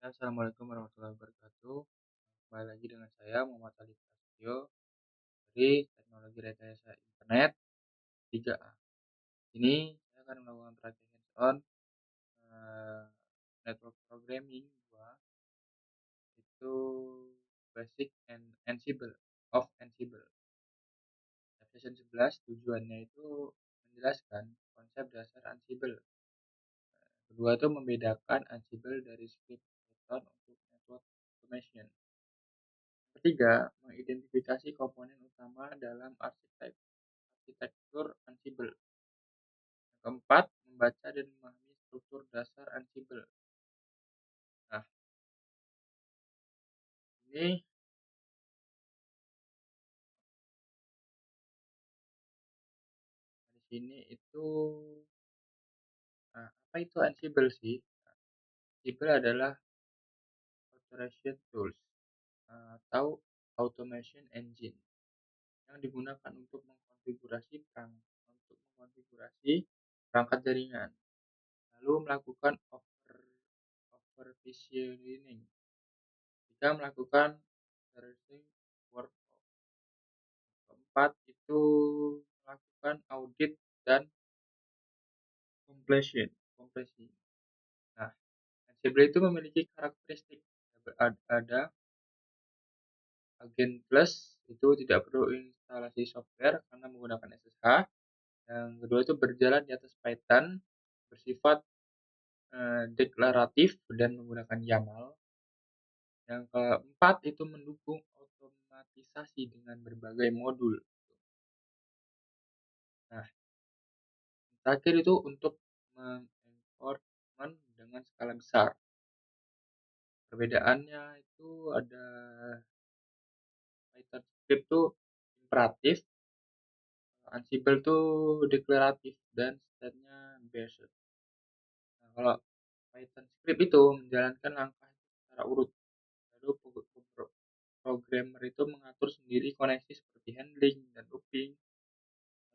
Assalamualaikum warahmatullahi wabarakatuh. Kembali lagi dengan saya Muhammad Ali Prasetyo dari Teknologi Rekayasa Internet 3A. Ini saya akan melakukan praktik hands-on eh, network programming 2 itu basic and Ansible of Ansible. Session 11 tujuannya itu menjelaskan konsep dasar Ansible. Kedua itu membedakan Ansible dari script Python untuk network automation. Ketiga, mengidentifikasi komponen utama dalam arsitektur Ansible. Yang keempat, membaca dan memahami struktur dasar Ansible. Nah, ini di sini itu apa itu Ansible sih? Ansible adalah authorization tools atau automation engine yang digunakan untuk mengkonfigurasi perangkat jaringan, lalu melakukan overvisioning jika melakukan tracing workflow. Keempat itu melakukan audit dan kompresi. Nah, Ansible itu memiliki karakteristik ada agen plus, itu tidak perlu instalasi software karena menggunakan SSH. Yang kedua itu berjalan di atas Python, bersifat deklaratif dan menggunakan YAML. Yang keempat itu mendukung otomatisasi dengan berbagai modul. Nah, terakhir itu untuk mengenforcement dengan skala besar. Perbedaannya itu ada Python script itu imperatif, Ansible itu deklaratif dan state-nya based. Nah, kalau Python script itu menjalankan langkah secara urut. Lalu programmer itu mengatur sendiri koneksi seperti handling dan looping.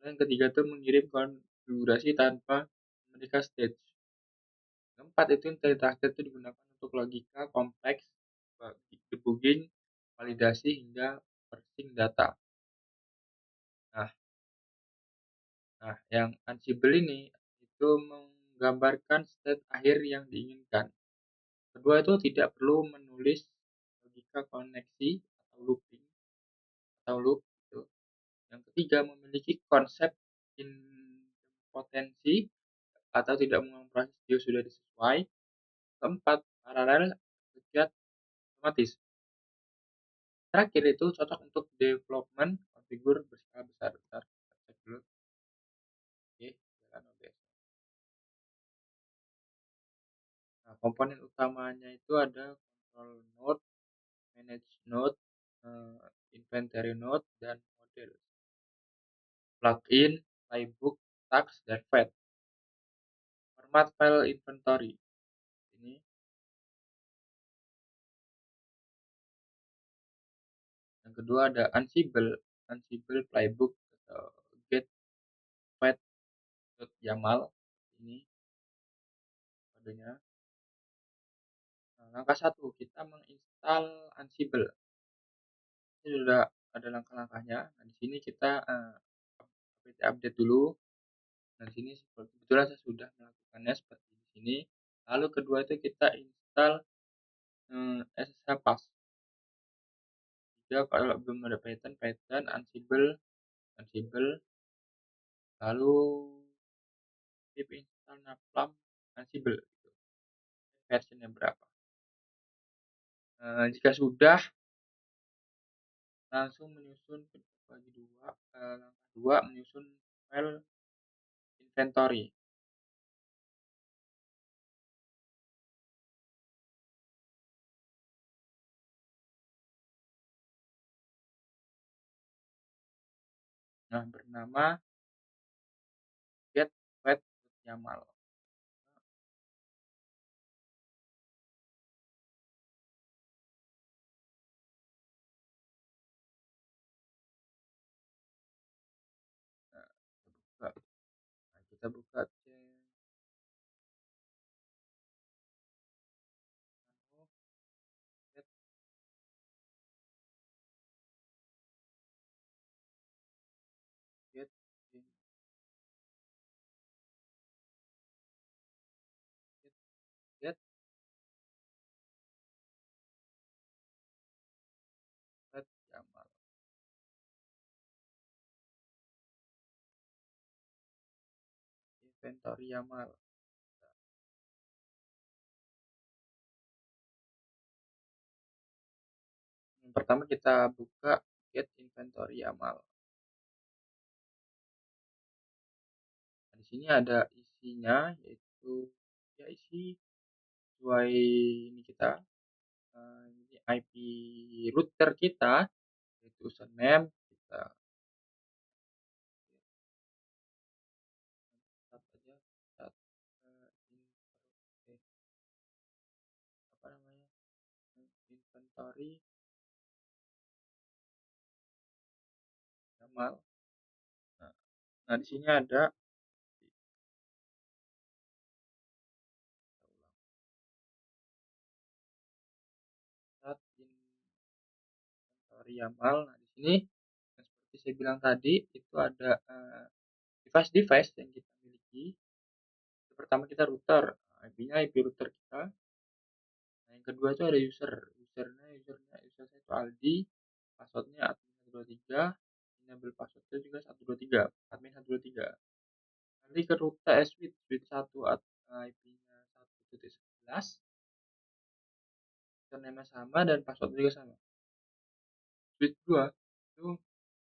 Lalu yang ketiga itu mengirim konfigurasi tanpa memiliki stage. Keempat itu yang terakhir itu digunakan untuk logika kompleks, debugging, validasi hingga parsing data. Nah, yang Ansible ini itu menggambarkan state akhir yang diinginkan. Kedua itu tidak perlu menulis logika koneksi atau loop gitu. Yang ketiga memiliki konsep idempotensi atau tidak mengulang proses dia sudah sesuai. Keempat, paralel kerja otomatis. Terakhir itu cocok untuk development konfigur berskala besar. Cek dulu. Oke, jalan OBS. Nah, komponen utamanya itu ada control node, manage node, inventory node, dan model. Plugin, playbook, tax, dan fed. Format file inventory. Ini yang kedua ada Ansible playbook atau get fed.yaml. Ini kodenya. Nah, langkah 1 kita menginstal Ansible. Ini sudah ada langkah-langkahnya. Nah, di sini kita update dulu. Nah, di sini kebetulan saya sudah melakukannya seperti di sini. Lalu kedua itu kita install SSH Pass. Jika kalau belum ada Python, Ansible, lalu pip install napalm Ansible. Versionnya berapa? Jika sudah, langsung menyusun langkah 2 menyusun file inventory. Nah, bernama get fed.yaml. Nah, kita buka inventory YAML. Yang pertama kita buka get inventory YAML. Nah, di sini ada isinya, yaitu ya isi sesuai ini kita ini IP router kita, yaitu username kita start aja start apa namanya inventory YAML. Nah, nah di sini ada start inventory YAML. Nah di sini seperti saya bilang tadi itu ada device-device yang kita miliki. Pertama kita router, IP-nya IP router kita. Nah, yang kedua itu ada user saya itu Aldi, passwordnya admin 123, enable passwordnya juga 123, admin 123. Nanti ke rute switch 1 IP-nya 1.11, username sama dan password juga sama. Switch 2 itu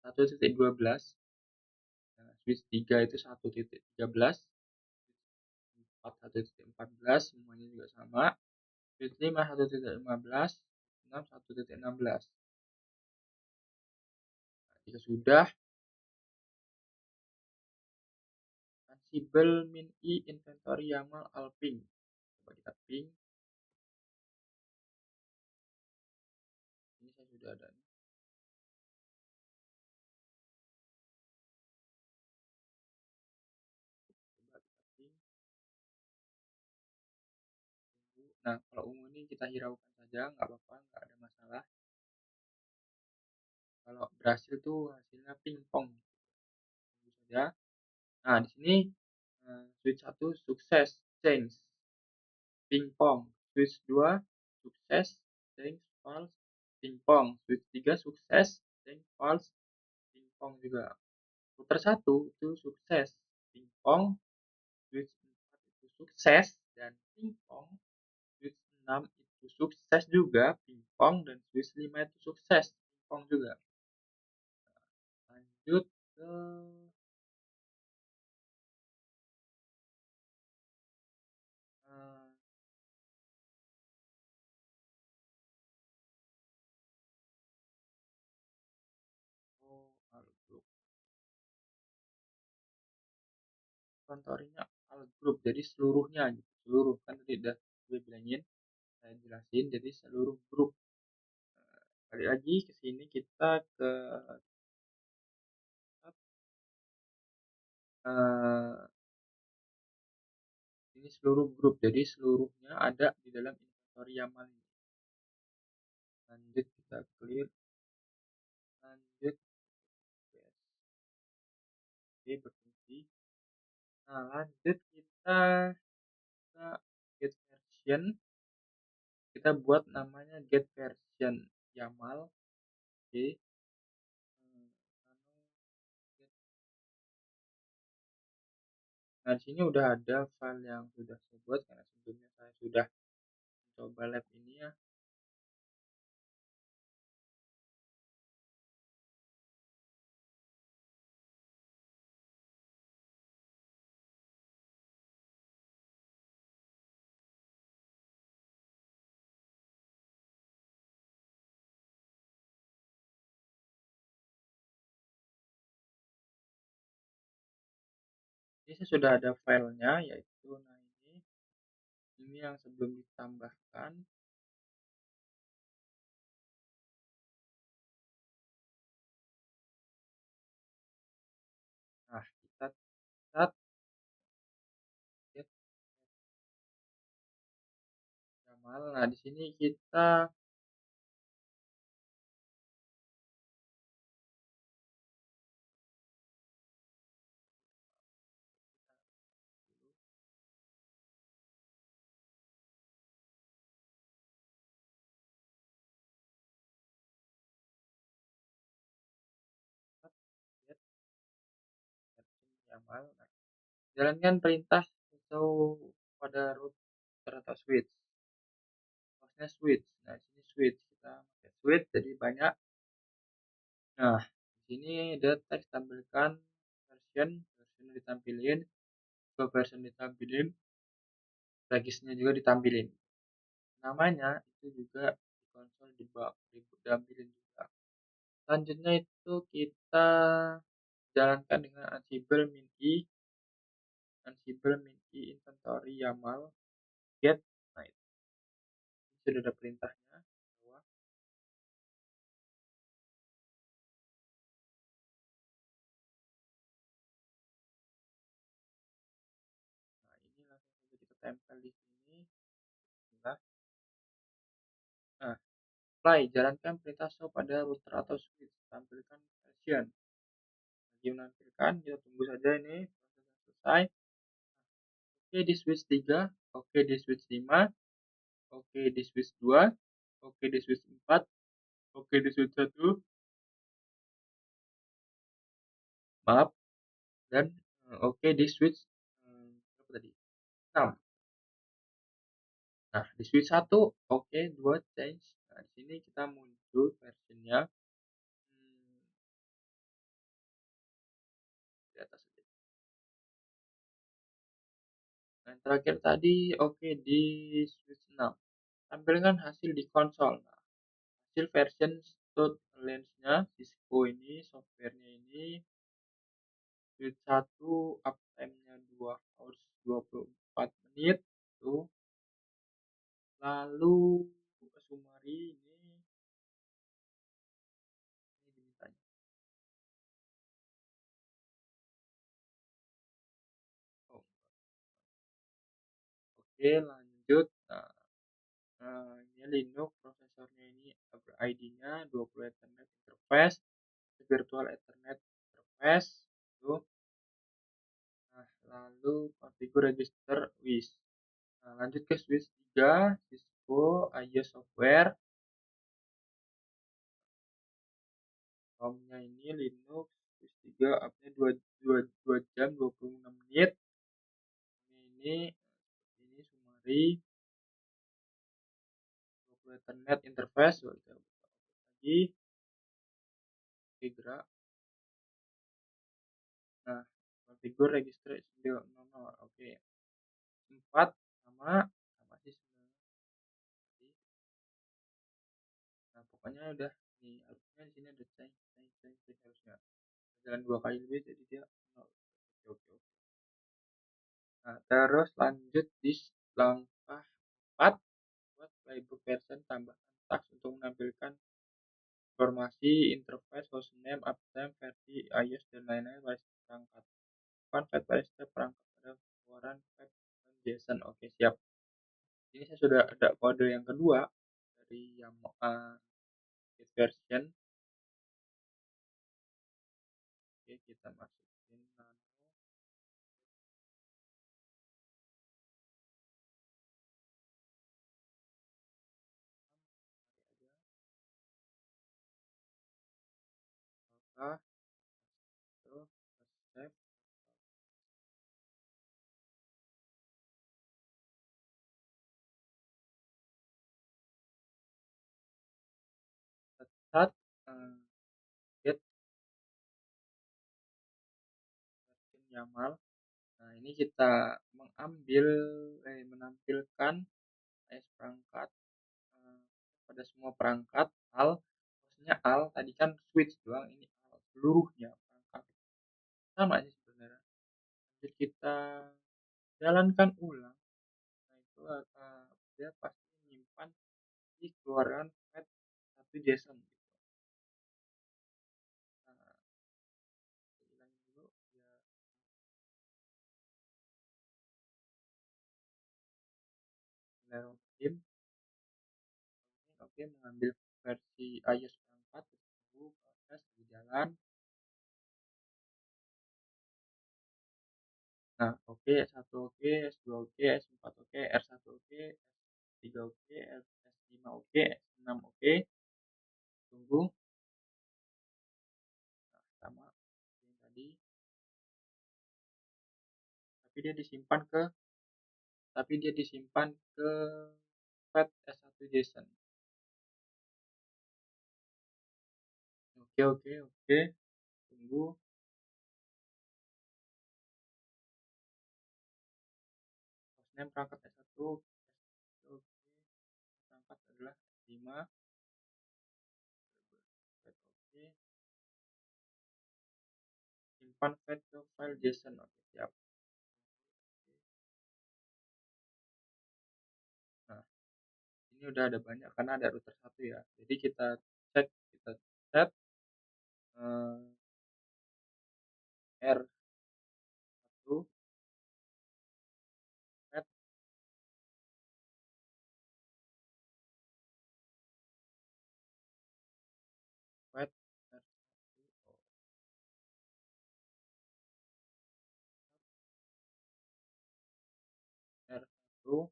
1.12, nah, switch 3 itu 1.13, 1.14 semuanya juga sama. Switch 5 1.15, 6 1.16. Nah, jika sudah, Ansible min I inventory YAML alping. Coba kita ping. Ini saya sudah ada nih. Coba kita ping. Nah, kalau ungu ini kita hiraukan saja, nggak apa-apa, nggak ada masalah. Kalau berhasil tuh hasilnya pingpong. Tunggu saja. Nah, di sini switch 1 sukses, change, pingpong. Switch 2 sukses, change, false, pingpong. Switch 3 sukses, change, false, pingpong juga. Router 1 itu sukses, pingpong. Switch 4 itu sukses dan pingpong. Switch 6 itu sukses juga, pingpong. Dan switch 5 itu sukses, pingpong juga. Lanjut ke Outlook. Contohnya Outlook, jadi seluruhnya gitu. Seluruh kan tadi udah gue bilangin, saya jelasin, jadi seluruh grup. Kali lagi ke sini kita ke ini seluruh grup, jadi seluruhnya ada di dalam inventory YAML ini. Lanjut kita clear, lanjut oke berfungsi. Nah lanjut kita ke get version, kita buat namanya get version YAML. Oke. Nah, di sini udah ada file yang sudah saya buat karena sebelumnya saya sudah mencoba lab ini ya. Ini saya sudah ada filenya, yaitu nah ini yang sebelum ditambahkan. Nah, kita cat get YAML. Nah, di sini kita get version YAML. Nah, jalankan perintah atau pada router atau switch. Hostnya switch. Nah, di sini switch. Kita pakai switch jadi banyak. Nah, di sini ada teks tampilkan version ditampilin, version ditampilin, regisnya juga ditampilin. Namanya itu juga di konsol ditampilin juga. Selanjutnya itu kita jalankan dengan Ansible min i inventory YAML get. Nah, itu sudah ada perintahnya. Nah, ini langsung saja kita tempel di sini. Nah, apply. Jalankan perintah show pada router atau switch. Tampilkan version. Lagi menampilkan, kita tunggu saja ini proses selesai. Oke di switch 3, oke di switch 5, oke di switch 2, oke di switch 4, oke di switch 1, maaf, dan oke di switch berapa tadi? 6. Nah, di switch 1, oke, 2 change. Nah, di sini kita muncul versionnya di atas saja. Nah, yang terakhir tadi oke di switch 6. Tampilkan hasil di konsol. Nah, hasil version stud lens-nya Cisco ini, softwarenya ini switch 1 uptime-nya 2 hours 24 menit tuh. Lalu Sumari ini dimintanya. Oh, oke, lanjut. Ini Linux prosesornya ini ID-nya 20 Ethernet interface, virtual Ethernet interface tuh. Nah, lalu konfigur register WIS. Nah, lanjut ke switch 3, Cisco iOS software. ROM-nya ini Linux switch 3 up-nya 2 jam 26 menit. Ini Sumari 20 Ethernet interface. Kita buka lagi. Oke, gerak. Nah, konfigur register 900. Oke. 4 sama sih sebenarnya. Nah, pokoknya udah nih harusnya di sini ada change harusnya. Jalan 2 kali lebih jadi dia 0. Oke. Nah, terus lanjut di langkah 4 buat playbook version tambahkan task untuk menampilkan informasi interface, hostname, uptime, versi iOS dan lain-lain pada perangkat. Convert pada setiap perangkat pada keluaran file dan JSON. Oke, siap. Ini saya sudah ada kode yang kedua dari yang get version. Oke, kita masukin nano. Apakah itu step start get version YAML. Nah, ini kita menampilkan perangkat pada semua perangkat al. Maksudnya al tadi kan switch doang, ini al seluruhnya perangkat. Sama sih sebenarnya. Jadi kita jalankan ulang. Nah, itu dia pasti menyimpan di keluaran file satu JSON gitu. Nah, ulangin dulu ya. Bismillahirrahmanirrahim. Oke, mengambil versi iOS 4 tunggu proses di jalan. Nah, oke, S1 oke, S2 oke, S4 oke, R1 oke, S3 oke, S5 oke, S6 oke. Tunggu. Nah, sama yang tadi. dia disimpan ke tapi dia disimpan ke file S1 JSON. Oke, oke, oke. Tunggu. Hostname perangkat S1. Oke. Perangkat adalah S5. Oke. Simpan file ke file JSON. Oke, siap. Nah, ini udah ada banyak karena ada router satu ya. Jadi kita cek, kita set R1 set wait R1 R1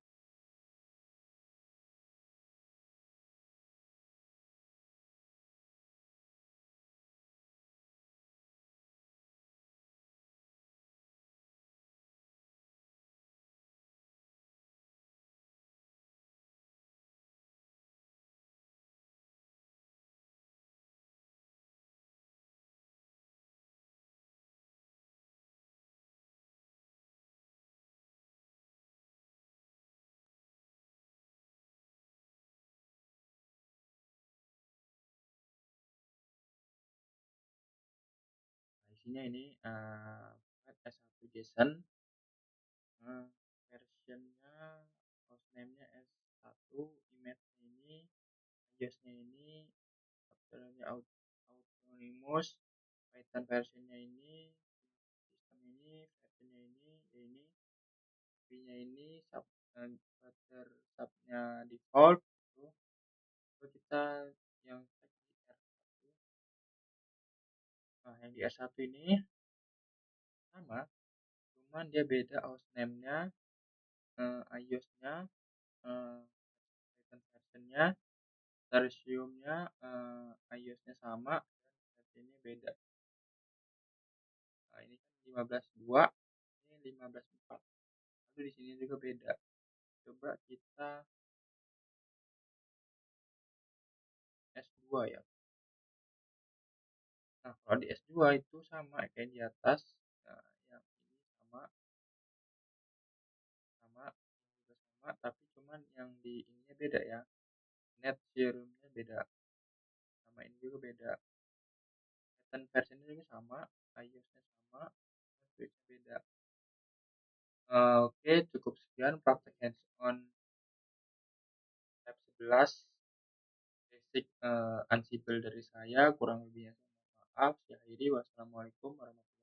Nah, isinya ini file S1 JSON, versionnya hostname-nya S1, image-nya ini, address-nya ini, author-nya Autonomous, Python version-nya ini, sistem ini, version-nya ini, key-nya ini, further sub-nya default, gitu. Lalu kita yang cek di R1. Nah, yang di R1 ini sama, cuman dia beda hostname-nya, iOS-nya, Python version-nya, Tertiumnya iOS-nya sama dan versi-nya beda. Nah, ini kan 15.2, ini 15.4. Lalu di sini juga beda. Coba kita S2 ya. Nah, kalau di S2 itu sama kayak di atas. Nah, yang ini sama, sama, ini juga sama, tapi cuman yang di ininya beda ya. Net serumnya beda. Sama ini juga beda. Pattern versionnya juga sama, iOS-nya sama, switch-nya beda. Oke, cukup sekian praktek hands-on step 11 basic Ansible dari saya. Kurang lebihnya saya mohon maaf. Saya akhiri. Wassalamualaikum warahmatullahi wabarakatuh.